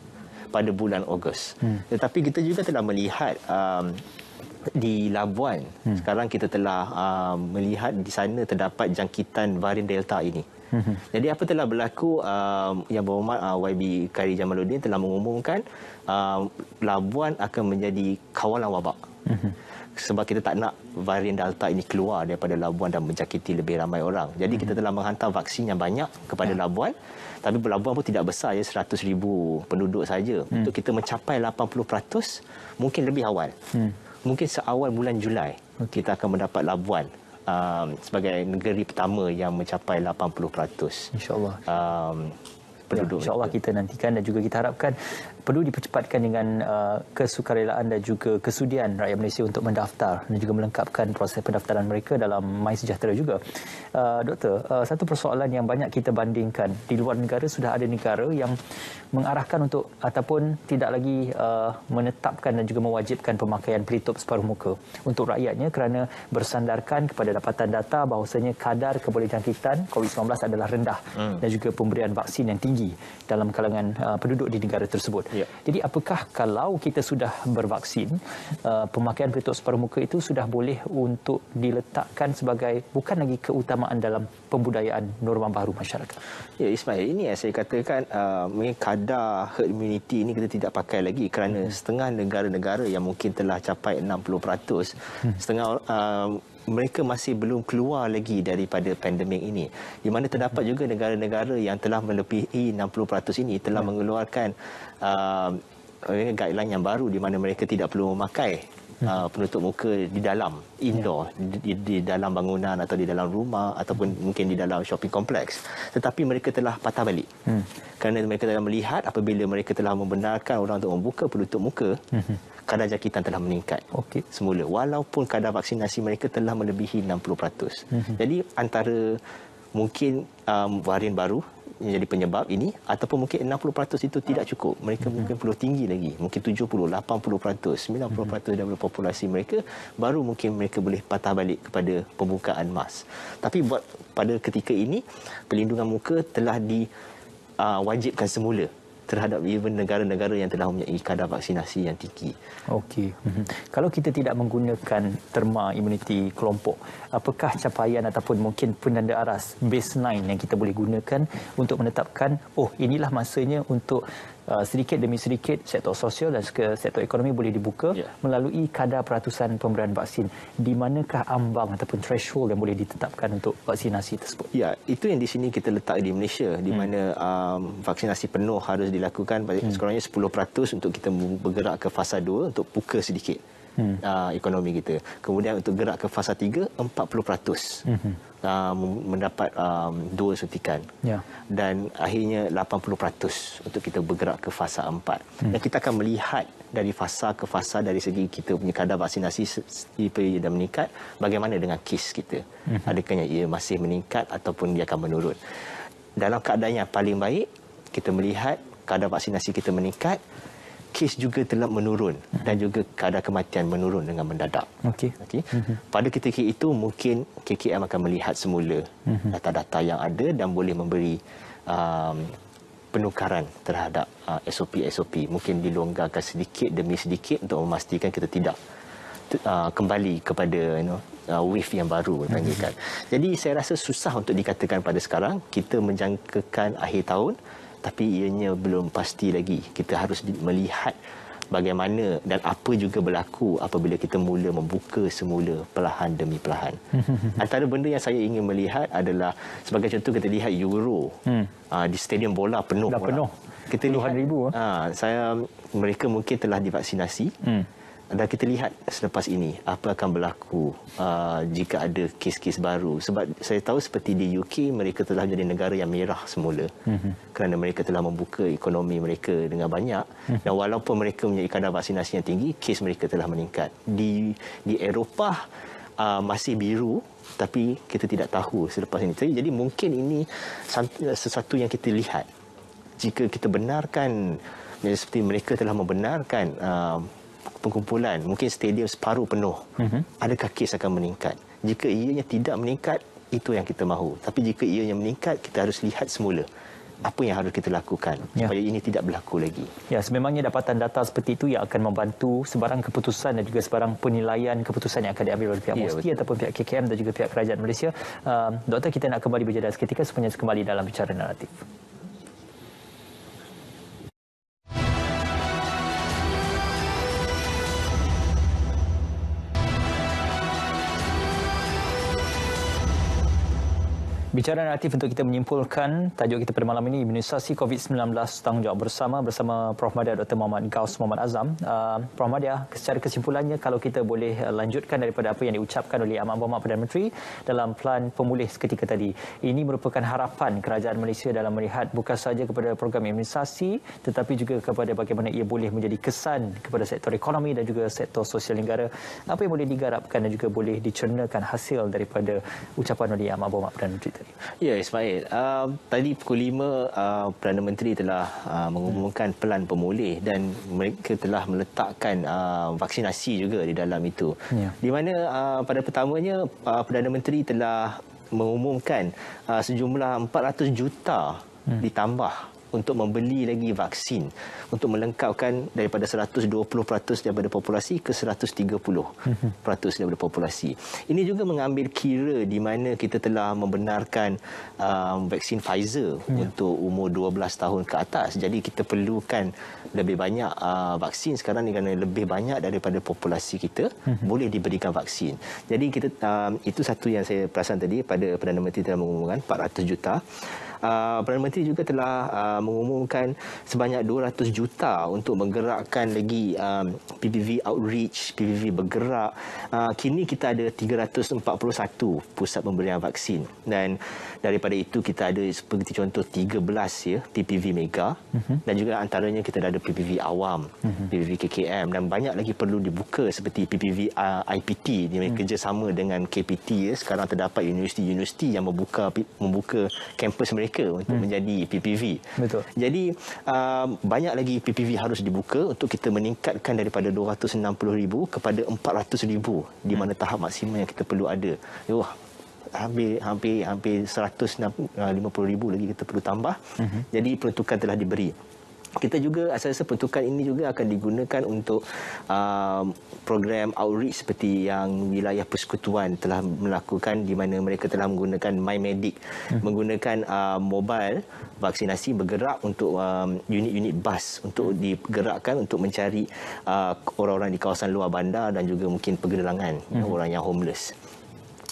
[SPEAKER 2] pada bulan Ogos. Tetapi kita juga telah melihat di Labuan, sekarang kita telah melihat di sana terdapat jangkitan varian Delta ini. Jadi apa telah berlaku, Yang Berhormat YB Khairi Jamaluddin telah mengumumkan Labuan akan menjadi kawalan wabak. Sebab kita tak nak varian Delta ini keluar daripada Labuan dan menjangkiti lebih ramai orang. Jadi kita telah menghantar vaksin yang banyak kepada Labuan. Tapi Labuan pun tidak besar, ya, 100,000 penduduk saja. Untuk kita mencapai 80% mungkin lebih awal. Mungkin seawal bulan Julai kita akan mendapat Labuan sebagai negeri pertama yang mencapai 80%.
[SPEAKER 1] InsyaAllah.
[SPEAKER 2] Penduduk.
[SPEAKER 1] InsyaAllah kita nantikan dan juga kita harapkan perlu dipercepatkan dengan kesukarelaan dan juga kesudian rakyat Malaysia untuk mendaftar dan juga melengkapkan proses pendaftaran mereka dalam MySejahtera juga. Doktor, satu persoalan yang banyak kita bandingkan, di luar negara sudah ada negara yang mengarahkan untuk ataupun tidak lagi menetapkan dan juga mewajibkan pemakaian pelitup separuh muka untuk rakyatnya kerana bersandarkan kepada dapatan data bahawasanya kadar kebolehjangkitan COVID-19 adalah rendah dan juga pemberian vaksin yang tinggi dalam kalangan penduduk di negara tersebut. Jadi apakah kalau kita sudah bervaksin, pemakaian pelitup separuh muka itu sudah boleh untuk diletakkan sebagai bukan lagi keutamaan dalam pembudayaan norma baru masyarakat?
[SPEAKER 2] Ya, Ismail, ini yang saya katakan, kadar herd immunity ini kita tidak pakai lagi kerana setengah negara-negara yang mungkin telah capai 60%, setengah mereka masih belum keluar lagi daripada pandemik ini. Di mana terdapat juga negara-negara yang telah melebihi 60% ini telah mengeluarkan guideline yang baru di mana mereka tidak perlu memakai penutup muka di dalam indoor, di dalam bangunan atau di dalam rumah ataupun mungkin di dalam shopping kompleks. Tetapi mereka telah patah balik. Kerana mereka telah melihat apabila mereka telah membenarkan orang untuk membuka penutup muka, kadar jangkitan telah meningkat semula. Walaupun kadar vaksinasi mereka telah melebihi 60%. Jadi antara mungkin varian baru yang jadi penyebab ini ataupun mungkin 60% itu tidak cukup. Mereka mungkin perlu tinggi lagi. Mungkin 70, 80%, 90% daripada populasi mereka baru mungkin mereka boleh patah balik kepada pembukaan mas. Tapi buat pada ketika ini pelindungan muka telah diwajibkan semula terhadap even negara-negara yang telah mempunyai kadar vaksinasi yang tinggi. Kalau kita tidak menggunakan terma imuniti kelompok, apakah capaian ataupun mungkin penanda aras baseline yang kita boleh gunakan untuk menetapkan inilah masanya untuk
[SPEAKER 1] sedikit demi sedikit sektor sosial dan sektor ekonomi boleh dibuka melalui kadar peratusan pemberian vaksin. Di manakah ambang ataupun threshold yang boleh ditetapkan untuk vaksinasi tersebut?
[SPEAKER 2] Ya, itu yang di sini kita letak di Malaysia, di mana vaksinasi penuh harus dilakukan, sekurangnya 10% untuk kita bergerak ke fasa 2 untuk buka sedikit ekonomi kita. Kemudian untuk gerak ke fasa 3, 40%. Mendapat 2 suntikan dan akhirnya 80% untuk kita bergerak ke fasa 4. Dan kita akan melihat dari fasa ke fasa dari segi kita punya kadar vaksinasi dah meningkat, bagaimana dengan kes kita, adakah ia masih meningkat ataupun dia akan menurun. Dalam keadaan yang paling baik, kita melihat kadar vaksinasi kita meningkat, kes juga telah menurun dan juga kadar kematian menurun dengan mendadak. Okey. Pada ketika itu mungkin KKM akan melihat semula data-data yang ada dan boleh memberi penukaran terhadap SOP-SOP. Mungkin dilonggarkan sedikit demi sedikit untuk memastikan kita tidak kembali kepada wave yang baru dipanggilkan. Jadi saya rasa susah untuk dikatakan pada sekarang. Kita menjangkakan akhir tahun, tapi ianya belum pasti lagi. Kita harus melihat bagaimana dan apa juga berlaku apabila kita mula membuka semula perlahan demi perlahan. Antara benda yang saya ingin melihat adalah, sebagai contoh kita lihat Euro di stadium bola penuh.
[SPEAKER 1] Dah penuh.
[SPEAKER 2] Kita lihat
[SPEAKER 1] ribu.
[SPEAKER 2] Mereka mungkin telah divaksinasi. Dan kita lihat selepas ini apa akan berlaku jika ada kes-kes baru. Sebab saya tahu seperti di UK, mereka telah menjadi negara yang merah semula kerana mereka telah membuka ekonomi mereka dengan banyak. Dan walaupun mereka mempunyai kadar vaksinasi yang tinggi, kes mereka telah meningkat. Di Eropah masih biru, tapi kita tidak tahu selepas ini. Jadi mungkin ini sesuatu yang kita lihat. Jika kita benarkan, seperti mereka telah membenarkan pengkumpulan, mungkin stadium separuh penuh, adakah kes akan meningkat? Jika ianya tidak meningkat, itu yang kita mahu. Tapi jika ianya meningkat, kita harus lihat semula apa yang harus kita lakukan supaya ini tidak berlaku lagi. Ya,
[SPEAKER 1] sememangnya dapatan data seperti itu yang akan membantu sebarang keputusan dan juga sebarang penilaian keputusan yang akan diambil oleh pihak MOSTI ataupun pihak KKM dan juga pihak Kerajaan Malaysia. Doktor, kita nak kembali berjeda seketika, semuanya kembali dalam Bicara Naratif. Bicara Naratif untuk kita menyimpulkan tajuk kita pada malam ini, imunisasi COVID-19 tanggungjawab bersama Prof. Madya Dr. Muhammad Gaus Muhammad Azam. Prof. Madya, secara kesimpulannya, kalau kita boleh lanjutkan daripada apa yang diucapkan oleh Amat Berhormat Perdana Menteri dalam pelan pemulih seketika tadi, ini merupakan harapan kerajaan Malaysia dalam melihat bukan sahaja kepada program imunisasi tetapi juga kepada bagaimana ia boleh menjadi kesan kepada sektor ekonomi dan juga sektor sosial negara. Apa yang boleh digarapkan dan juga boleh dicernakan hasil daripada ucapan oleh Amat Berhormat Perdana Menteri tadi?
[SPEAKER 2] Ya, Ismail. Tadi pukul 5 Perdana Menteri telah mengumumkan pelan pemulih dan mereka telah meletakkan vaksinasi juga di dalam itu. Di mana pada pertamanya Perdana Menteri telah mengumumkan sejumlah 400 juta ditambah untuk membeli lagi vaksin untuk melengkapkan daripada 120% daripada populasi ke 130% daripada populasi. Ini juga mengambil kira di mana kita telah membenarkan vaksin Pfizer untuk umur 12 tahun ke atas. Jadi kita perlukan lebih banyak vaksin sekarang ni kerana lebih banyak daripada populasi kita boleh diberikan vaksin. Jadi kita itu satu yang saya perasan tadi pada Perdana Menteri telah mengumumkan 400 juta. Perdana Menteri juga telah mengumumkan sebanyak 200 juta untuk menggerakkan lagi PPV outreach, PPV bergerak. Kini kita ada 341 pusat pemberian vaksin dan daripada itu kita ada seperti contoh 13 PPV mega dan juga antaranya kita ada PPV awam, PPV KKM dan banyak lagi perlu dibuka seperti PPV IPT di kerjasama dengan KPT sekarang terdapat universiti-universiti yang membuka kampus mereka untuk menjadi PPV.
[SPEAKER 1] Betul.
[SPEAKER 2] Jadi banyak lagi PPV harus dibuka untuk kita meningkatkan daripada 260,000 kepada 400,000 di mana tahap maksimum yang kita perlu ada. Hampir 150,000 lagi kita perlu tambah. Jadi peruntukan telah diberi. kita juga saya rasa pertukaran ini juga akan digunakan untuk program outreach seperti yang wilayah persekutuan telah melakukan, di mana mereka telah menggunakan MyMedic, menggunakan mobile vaksinasi bergerak untuk unit-unit bas untuk digerakkan untuk mencari orang-orang di kawasan luar bandar dan juga mungkin pergelangan, orang yang homeless.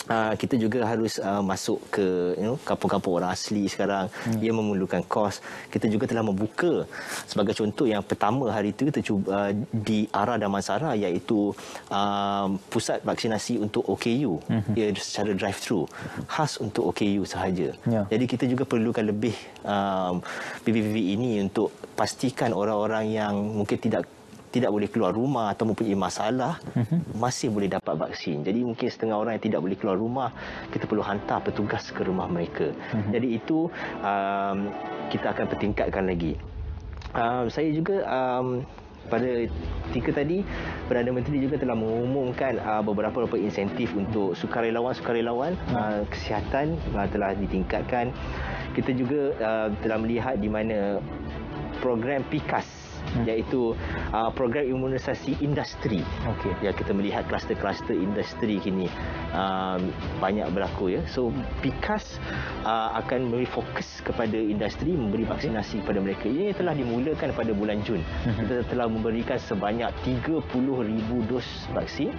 [SPEAKER 2] Kita juga harus masuk ke kampung-kampung orang asli sekarang. Ia memerlukan kos. Kita juga telah membuka, sebagai contoh yang pertama hari itu kita cuba di Ara Damansara, iaitu pusat vaksinasi untuk OKU. Ia secara drive-thru khas untuk OKU sahaja. Jadi kita juga perlukan lebih PPV ini untuk pastikan orang-orang yang mungkin tidak boleh keluar rumah atau mempunyai masalah masih boleh dapat vaksin. Jadi mungkin setengah orang yang tidak boleh keluar rumah, kita perlu hantar petugas ke rumah mereka. Jadi itu kita akan pertingkatkan lagi. Saya juga pada ketika tadi Perdana Menteri juga telah mengumumkan beberapa insentif untuk sukarelawan kesihatan telah ditingkatkan. Kita juga telah melihat di mana program PIKAS, iaitu program imunisasi industri. Ya, kita melihat kluster-kluster industri kini banyak berlaku, ya. So PIKAS akan memberi fokus kepada industri, memberi vaksinasi kepada mereka. Ini telah dimulakan pada bulan Jun. Kita telah memberikan sebanyak 30,000 dos vaksin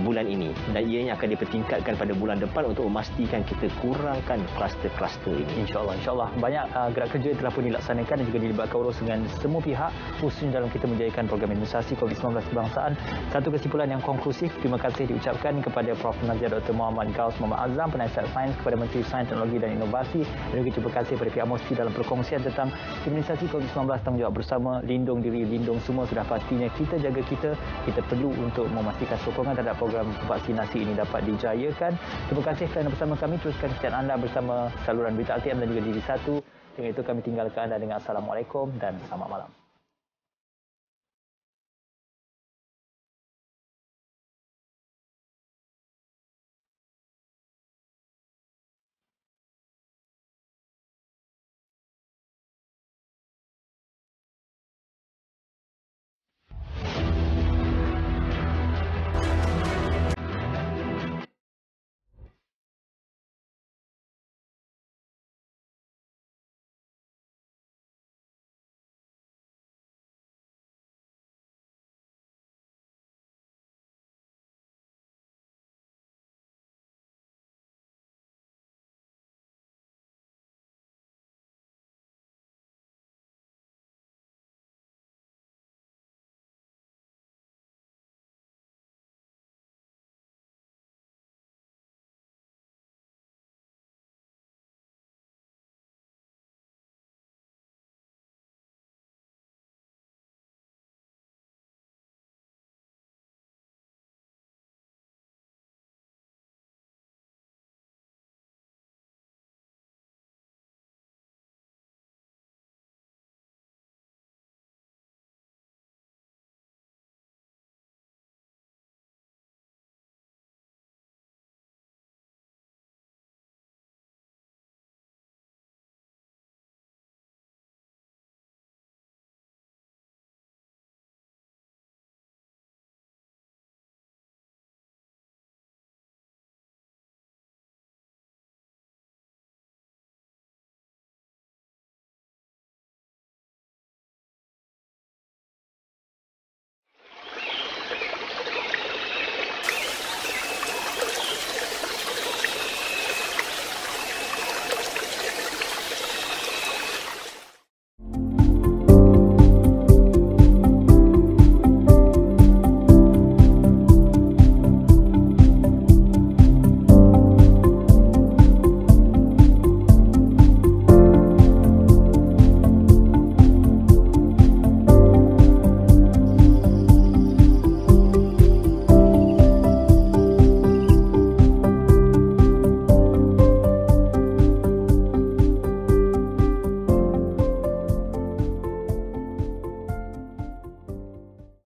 [SPEAKER 2] bulan ini, dan ianya akan dipertingkatkan pada bulan depan untuk memastikan kita kurangkan kluster-kluster ini.
[SPEAKER 1] InsyaAllah banyak gerak kerja yang telah pun dilaksanakan dan juga dilibatkan urus dengan semua pihak, khususnya dalam kita menjayakan program imunisasi COVID-19 kebangsaan. Satu kesimpulan yang konklusif, terima kasih diucapkan kepada Prof. Nazir Dr. Muhammad Gaus Muhammad Azam, Penasihat Sains, kepada Menteri Sains, Teknologi dan Inovasi, dan juga terima kasih kepada pihak MOSPI dalam perkongsian tentang imunisasi COVID-19, tanggungjawab bersama, lindung diri, lindung semua. Sudah pastinya kita jaga kita perlu untuk memastikan sokongan terhadap program vaksinasi ini dapat dijayakan. Terima kasih kerana bersama kami. Teruskan kesihatan anda bersama saluran berita RTM dan juga TV1. Dengan itu kami tinggalkan anda dengan Assalamualaikum dan selamat malam.